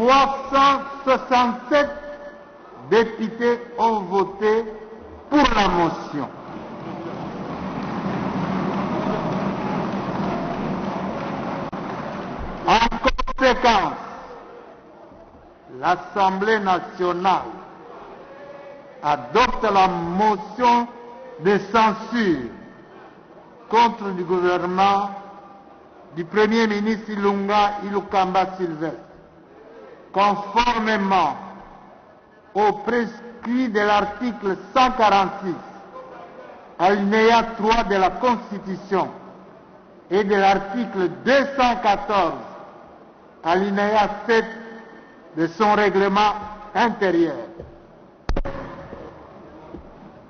367 députés ont voté pour la motion. En conséquence, l'Assemblée nationale adopte la motion de censure contre le gouvernement du Premier ministre Ilunga Ilukamba Sylvestre, conformément au prescrit de l'article 146, alinéa 3 de la Constitution et de l'article 214, alinéa 7 de son règlement intérieur.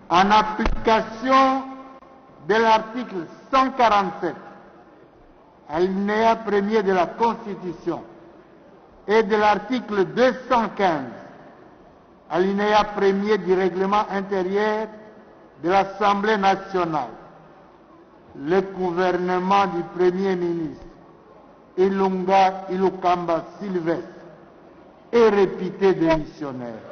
En application de l'article 147, alinéa 1er de la Constitution et de l'article 215, alinéa 1er du règlement intérieur de l'Assemblée nationale, le gouvernement du Premier ministre Ilunga Ilukamba Sylvestre est réputé démissionnaire.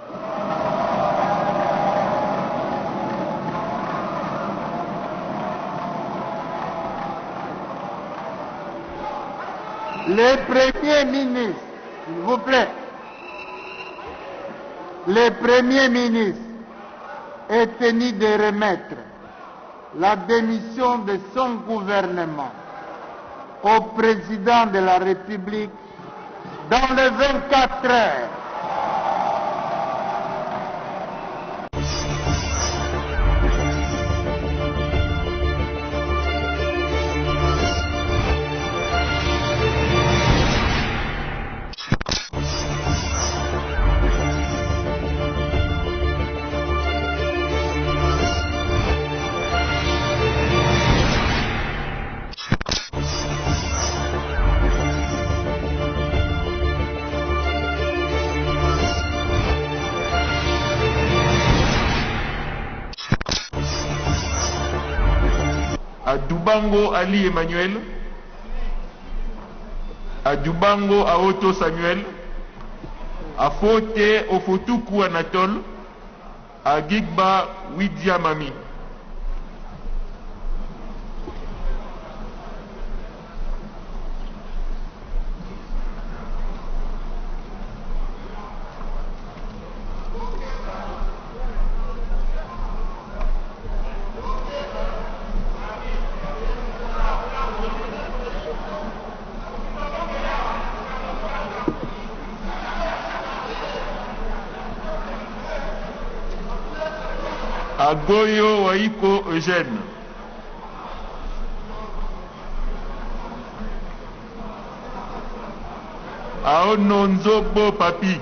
Le Premier ministre, s'il vous plaît, le Premier ministre est tenu de remettre la démission de son gouvernement au président de la République dans les 24 heures. Adubango Ali Emmanuel, Adubango Aoto Samuel, Afote Ofotuku Anatole, Agigba Widia Mami. Agoyo Waiko Eugène, Aononzobo Papi,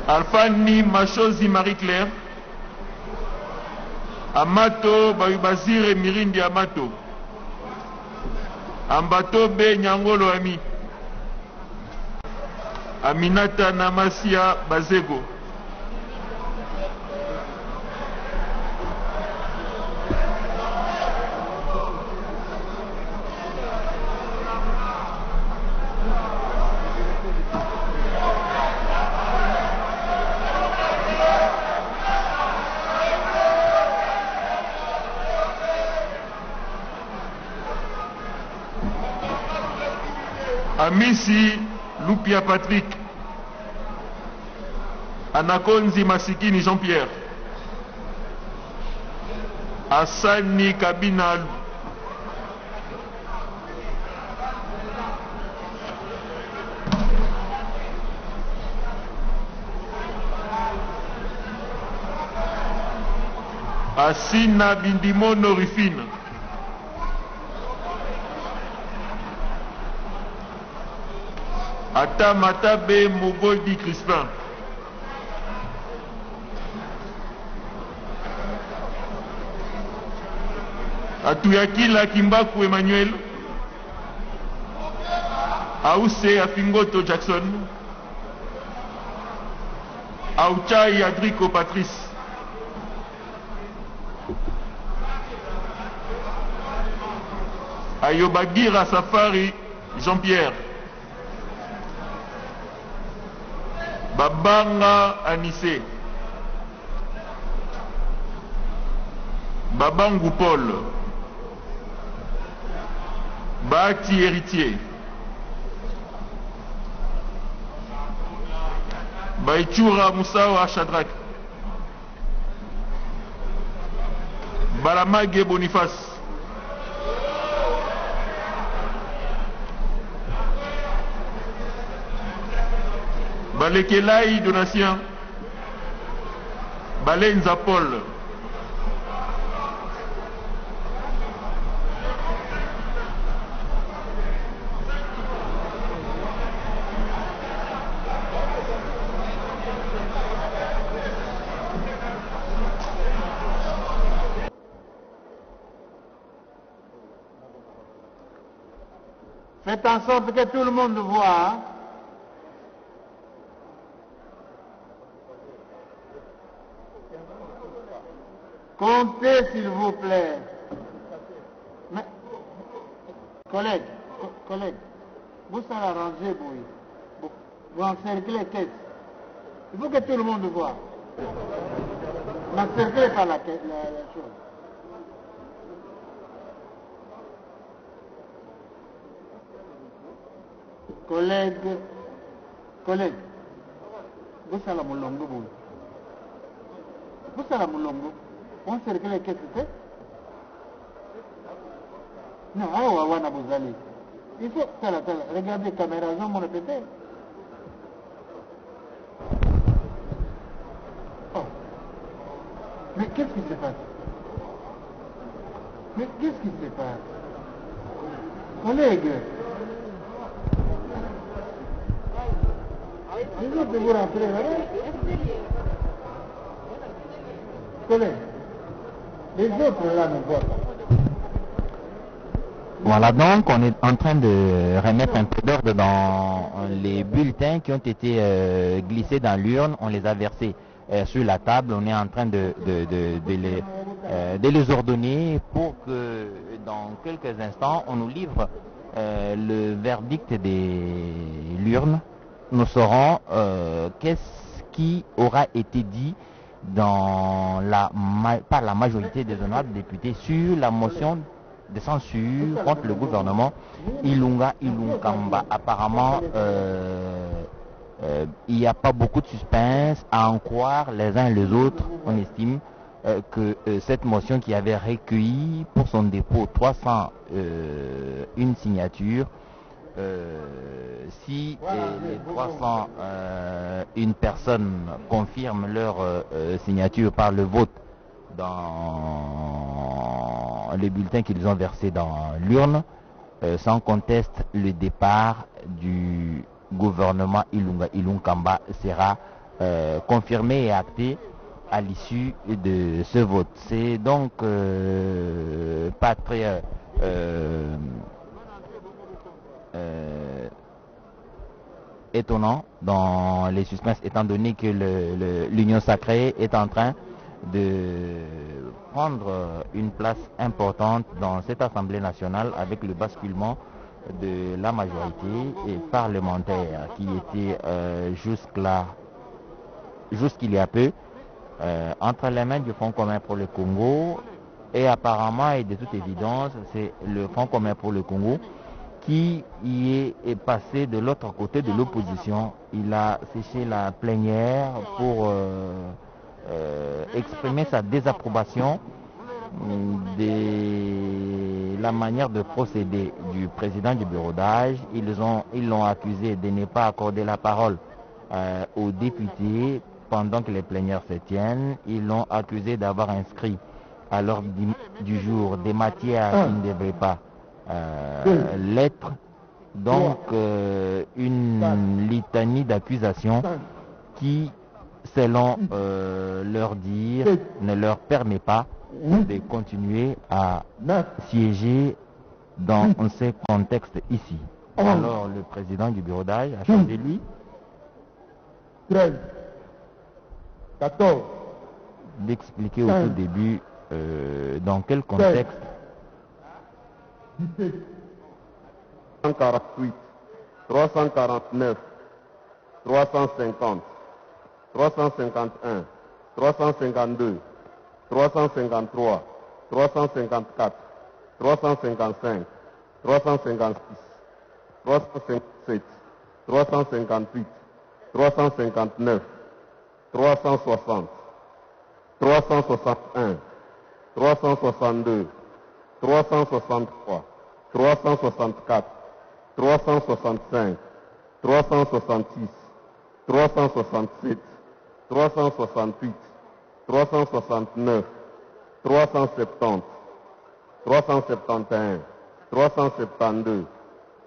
Alfani Machozi Marie-Claire, Amato Bayubazire Mirindi Amato, Ambato Be Nyangolo Ami, Aminata Namasia Bazego, Amisi Lupia Patrick, Anakonzi Masikini Jean-Pierre, Asani Kabina, Asina Bindimono Rifine, Ata Matabe Mogoldi Crispin, Atuyakila Kimbaku Emmanuel, Aouse Afingoto Jackson, Auchai Adrico Patrice. Ayobagira Safari Jean-Pierre. Babanga Anissé. Babangou Paul. Bati Héritier. Baïchoura Moussawa Chadrak. Balamage Boniface. Balekelai Donatien. Balenza Paul. Faites en sorte que tout le monde voit. Hein? Comptez, s'il vous plaît. Mais, collègues, vous allez arranger, vous encerclez qu'est-ce? Il faut que tout le monde voit. N'encerclez pas la chose. Collègues, vous allez moulongo, vous allez moulongo. On cercle qu'est-ce que c'est? Non, il faut, regardez la caméra, on me répéter. Oh. Mais qu'est-ce qui se passe? Mais qu'est-ce qui se passe? Collègues, les autres vous rentrez, collègues. Les autres là ne voient pas. Voilà, donc on est en train de remettre un peu d'ordre dans les bulletins qui ont été glissés dans l'urne. On les a versés sur la table. On est en train de les ordonner pour que dans quelques instants on nous livre le verdict de l'urne. Nous saurons qu'est-ce qui aura été dit par la majorité des honorables députés sur la motion de censure contre le gouvernement Ilunga Ilunkamba. Apparemment, il n'y a pas beaucoup de suspense à en croire les uns et les autres. On estime que cette motion qui avait recueilli pour son dépôt 301 signatures, si les 301 personnes confirment leur signature par le vote dans les bulletins qu'ils ont versés dans l'urne, sans conteste, le départ du gouvernement Ilunga Ilunkamba sera confirmé et acté à l'issue de ce vote. C'est donc pas très étonnant dans les suspens, étant donné que l'Union sacrée est en train de prendre une place importante dans cette Assemblée nationale avec le basculement de la majorité parlementaire qui était jusqu'il y a peu entre les mains du Front commun pour le Congo, et apparemment et de toute évidence c'est le Front commun pour le Congo qui y est passé de l'autre côté de l'opposition. Il a séché la plénière pour exprimer sa désapprobation de la manière de procéder du président du bureau d'âge. Ils l'ont accusé de ne pas accorder la parole aux députés pendant que les plénières se tiennent. Ils l'ont accusé d'avoir inscrit à l'ordre du jour des matières qui ne devraient pas l'être. Donc une litanie d'accusations qui, selon leur dire, ne leur permet pas de continuer à siéger dans ce contexte ici. Alors le président du bureau d'âge a changé lui. 14, d'expliquer au 15, tout début dans quel contexte 17, 348, 349, 350, 351, 352, 353, 354, 355, 356, 357, 358, 359, 360, 361, 362, 363, 364, 365, 366, 367, 368, 369, 370, 371, 372,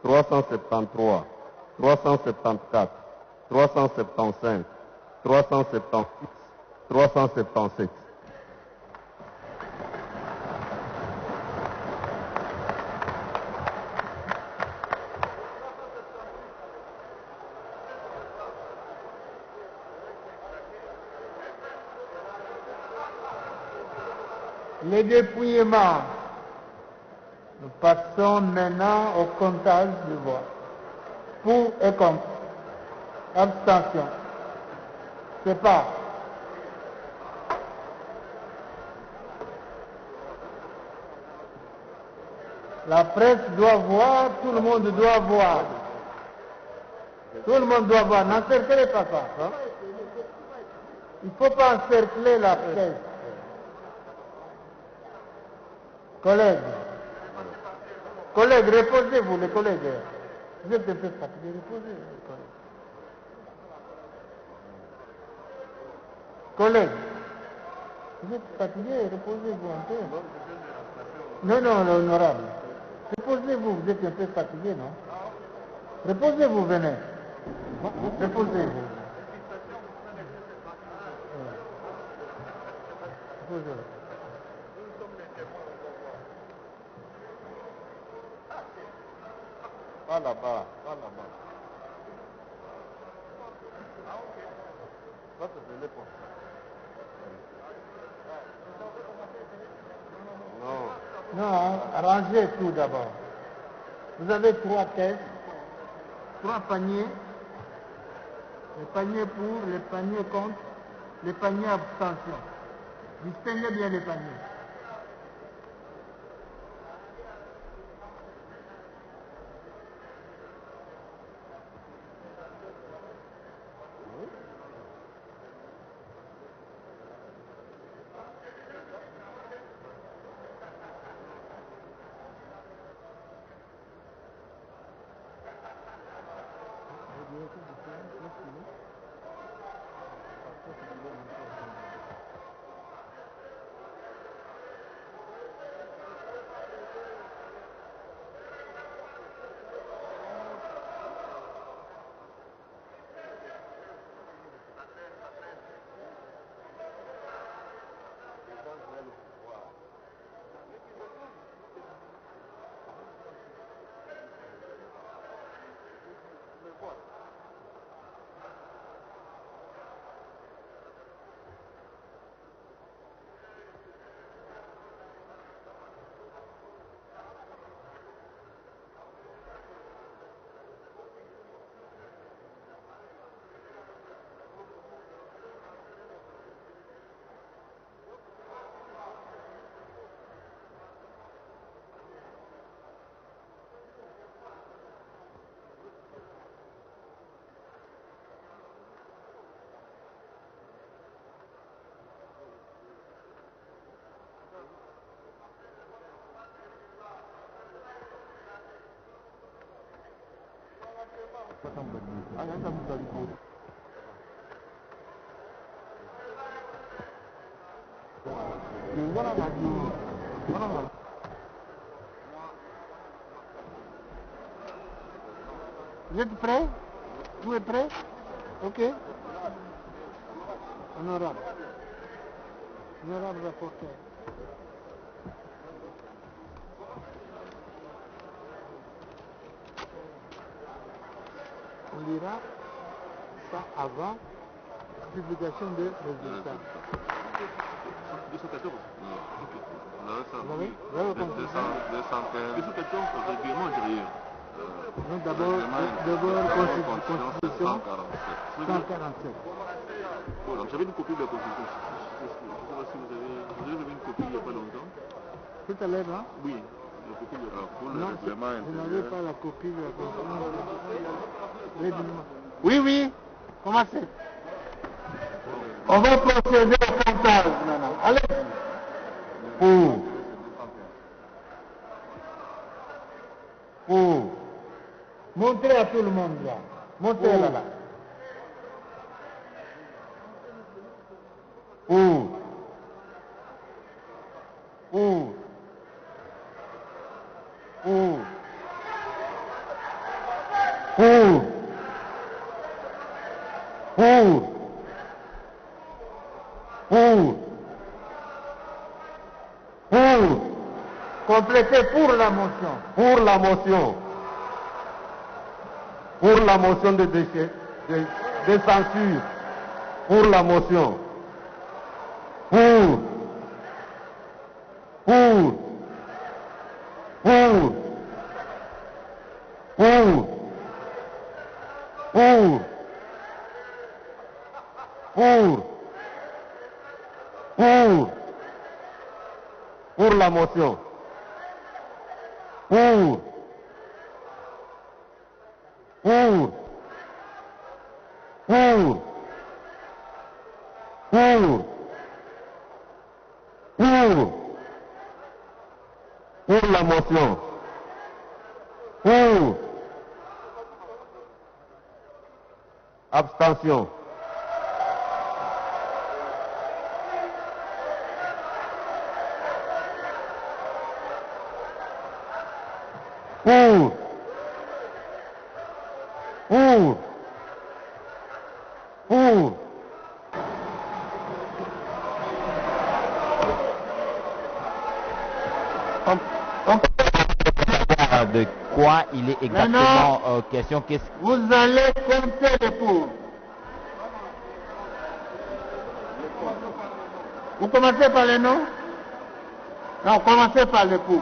373, 374, 375, 376, 377. les dépouillements. Nous passons maintenant au comptage du vote. Pour et contre. Abstention. C'est pas. La presse doit voir, tout le monde doit voir. Tout le monde doit voir. N'encerclez pas ça. Hein? Il ne faut pas encercler la presse. Collègues, reposez-vous, les collègues. Vous êtes un peu fatigués, reposez, les collègues. Collègues, vous êtes fatigués, reposez-vous un peu. Non, non, l'honorable. Reposez-vous, vous êtes un peu fatigués, non? Reposez-vous, venez. Reposez-vous. Reposez-vous. Pas là-bas, pas là-bas. Ça, c'est de l'époque. Non. Non, arrangez tout d'abord. Vous avez 3 caisses, 3 paniers. Les paniers pour, les paniers contre, les paniers abstention. Distinguez bien les paniers. Vous êtes prêts? Vous êtes prêts? Ok. Honorable. Honorable rapporteur. On lira ça avant publication des résultats. 214. Non. Ok. Vous avez le compte? 215. 214, règlement intérieur. Non, d'abord, Constitution 147. Voilà, j'avais une copie de la Constitution. Je ne sais pas si vous avez une copie il n'y a pas longtemps. Tout à l'heure, hein? Oui, la copie de la Pour le Non, règlement vous n'avez intérieur. pas la copie de la Constitution. Oui, oui, commencez. On va procéder au comptage maintenant. Allez. Pour. Montrez à tout le monde là. Montrez là-bas. Pour. Pour. Pour. Pour. Pour. Pour. Pour. Complétez pour la motion. Pour la motion. Pour la motion de censure. Pour la motion. Pour. Pour. Pour. Pour. Pour. Pour. Pour la motion. Pour. Pour. Pour. Pour. Pour la motion. Pour. Abstention. Pour. Pour. Pour. De quoi il est exactement question? Vous allez compter les pour. Vous commencez par les noms? Non, commencez par les pour.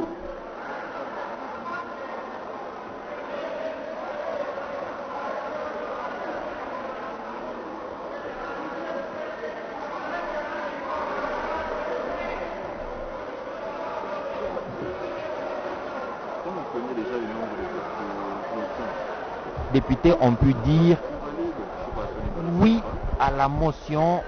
Comment on connaît déjà le nombre de votants? Députés ont pu dire oui à la motion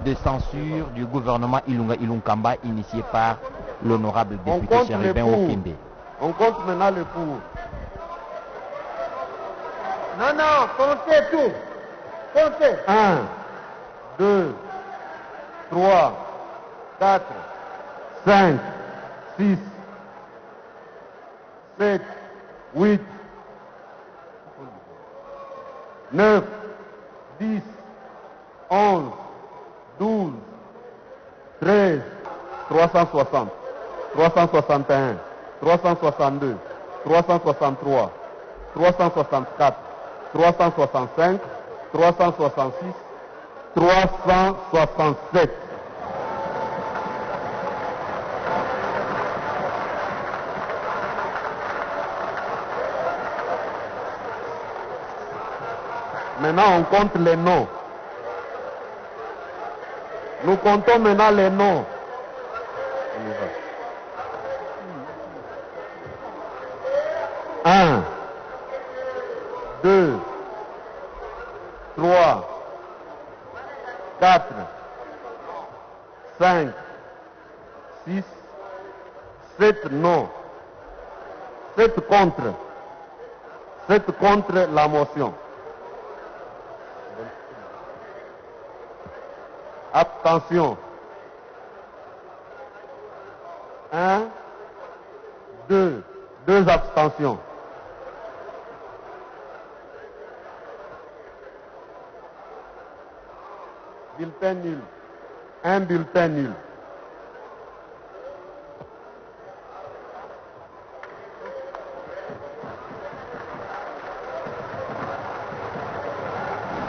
de censure du gouvernement Ilunga Ilunkamba initiée par l'honorable député Chérubin Okinde. On compte maintenant le pour. Non, non, comptez tout. Comptez. 1, 2, 3, 4, 5, 6, 7, 8, 9, 10, 11, 12, 13, 360, 361, 362, 363, 364, 365, 366, 367. Maintenant, on compte les noms. Nous comptons maintenant les noms. On y va. 1, 2, 3, 4, 5, 6, 7 non. 7 contre. 7 contre la motion. Abstention. 1, 2, 2 abstentions. Bulletin nul. 1 bulletin nul.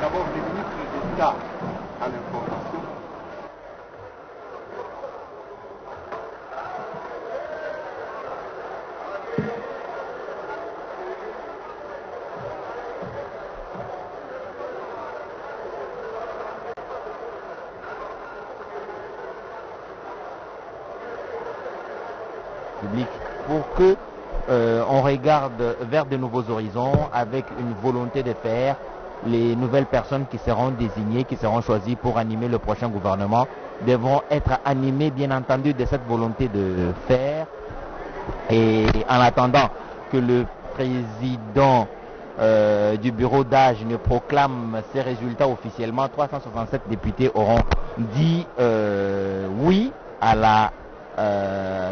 D'abord, les ministres d'État à République pour que on regarde vers de nouveaux horizons avec une volonté de faire les nouvelles personnes qui seront désignées, qui seront choisies pour animer le prochain gouvernement, devront être animées bien entendu de cette volonté de faire. Et en attendant que le président du bureau d'âge ne proclame ses résultats officiellement, 367 députés auront dit oui à la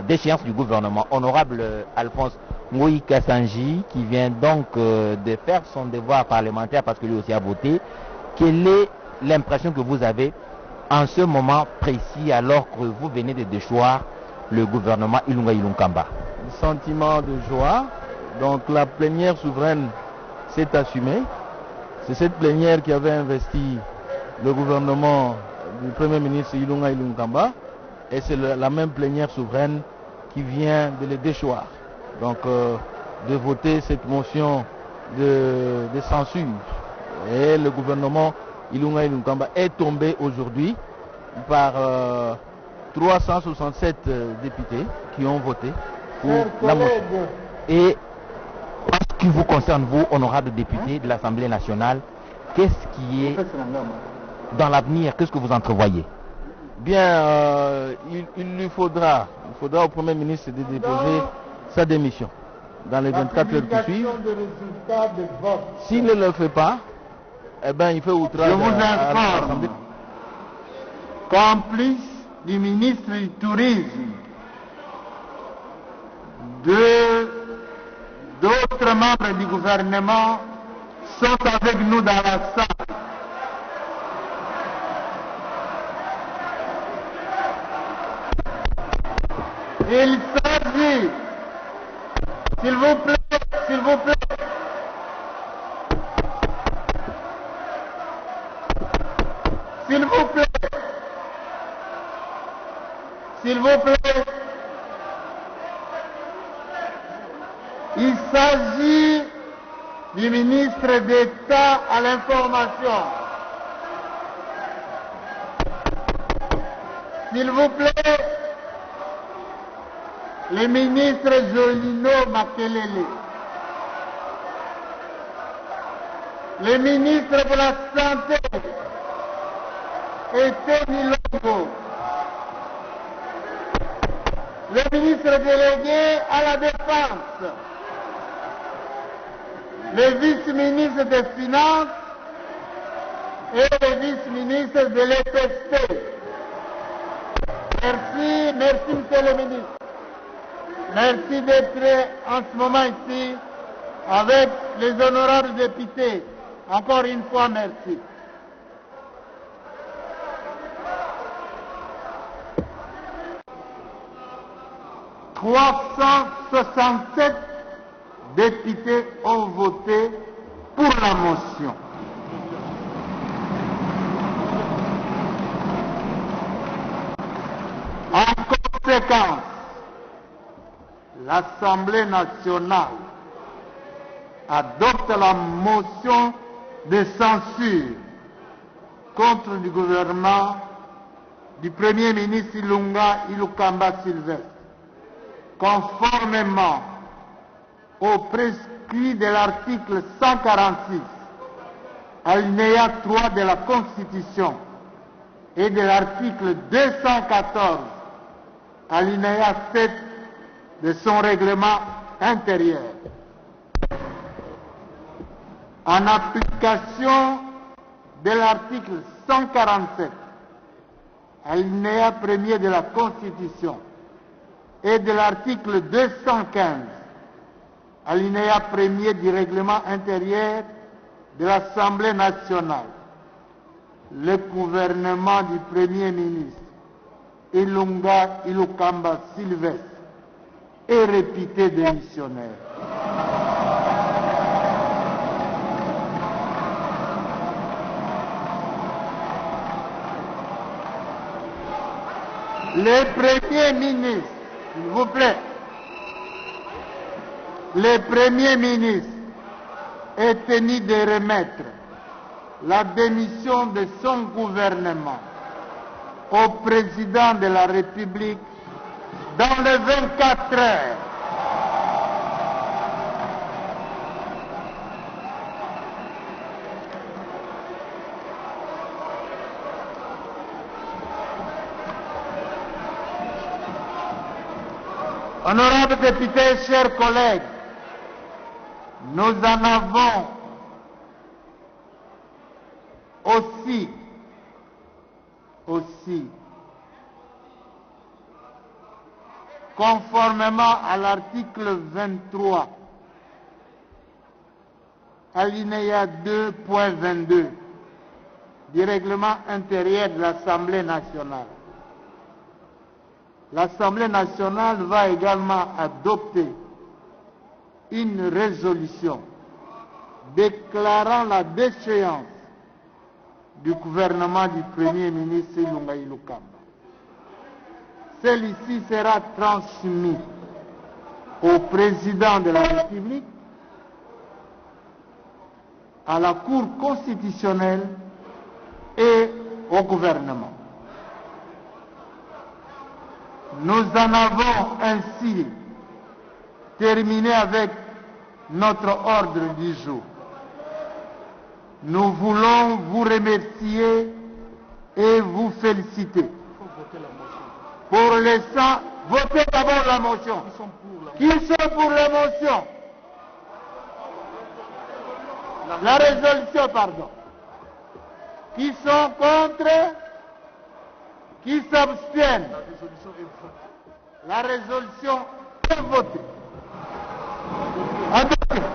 déchéance du gouvernement. Honorable Alphonse Moïse Kassanji, qui vient donc de faire son devoir parlementaire parce que lui aussi a voté, quelle est l'impression que vous avez en ce moment précis alors que vous venez de déchoir le gouvernement Ilunga Ilunkamba? Sentiment de joie. Donc la plénière souveraine s'est assumée. C'est cette plénière qui avait investi le gouvernement du Premier ministre Ilunga Ilunkamba. Et c'est la même plénière souveraine qui vient de le déchoir. Donc de voter cette motion de censure. Et le gouvernement Ilunga Ilunkamba est tombé aujourd'hui par 367 députés qui ont voté pour la motion. Et en ce qui vous concerne, vous, honorable député de l'Assemblée nationale, qu'est-ce qui est dans l'avenir, qu'est-ce que vous entrevoyez? Bien, il faudra au Premier ministre de déposer sa démission dans les 24 heures qui suivent. S'il ne le fait pas, eh ben, il fait outrage. Je vous informe qu'en plus du ministre du Tourisme, d'autres membres du gouvernement sont avec nous dans la salle. Il s'agit, s'il vous plaît, s'il vous plaît, s'il vous plaît, s'il vous plaît, il s'agit du ministre d'État à l'information. S'il vous plaît, le ministre Jolino Makelele, le ministre de la Santé, Tony Longo, le ministre délégué à la Défense, le vice-ministre des Finances et le vice-ministre de l'EPST. Merci, merci monsieur le ministre. Merci d'être en ce moment ici avec les honorables députés. Encore une fois, merci. « 367 députés ont voté pour la motion. En conséquence, l'Assemblée nationale adopte la motion de censure contre le gouvernement du Premier ministre Ilunga Ilunkamba Sylvestre, conformément au prescrit de l'article 146, alinéa 3 de la Constitution et de l'article 214, alinéa 7 de son règlement intérieur. En application de l'article 147, alinéa 1er de la Constitution et de l'article 215, alinéa 1er du règlement intérieur de l'Assemblée nationale, le gouvernement du Premier ministre Ilunga Ilunkamba Sylvestre est réputé démissionnaire. Le Premier ministre, s'il vous plaît, le Premier ministre est tenu de remettre la démission de son gouvernement au président de la République dans les 24 heures. Honorables députés, chers collègues, nous en avons aussi, conformément à l'article 23, alinéa 2.22 du règlement intérieur de l'Assemblée nationale. L'Assemblée nationale va également adopter une résolution déclarant la déchéance du gouvernement du Premier ministre Ilunga Ilukamba. Celle-ci sera transmise au président de la République, à la Cour constitutionnelle et au gouvernement. Nous en avons ainsi terminé avec notre ordre du jour. Nous voulons vous remercier et vous féliciter. Pour l'instant, votez d'abord la motion. Qui sont pour la motion? La résolution, pardon. Qui sont contre? Qui s'abstiennent? La résolution est votée. Adoptée.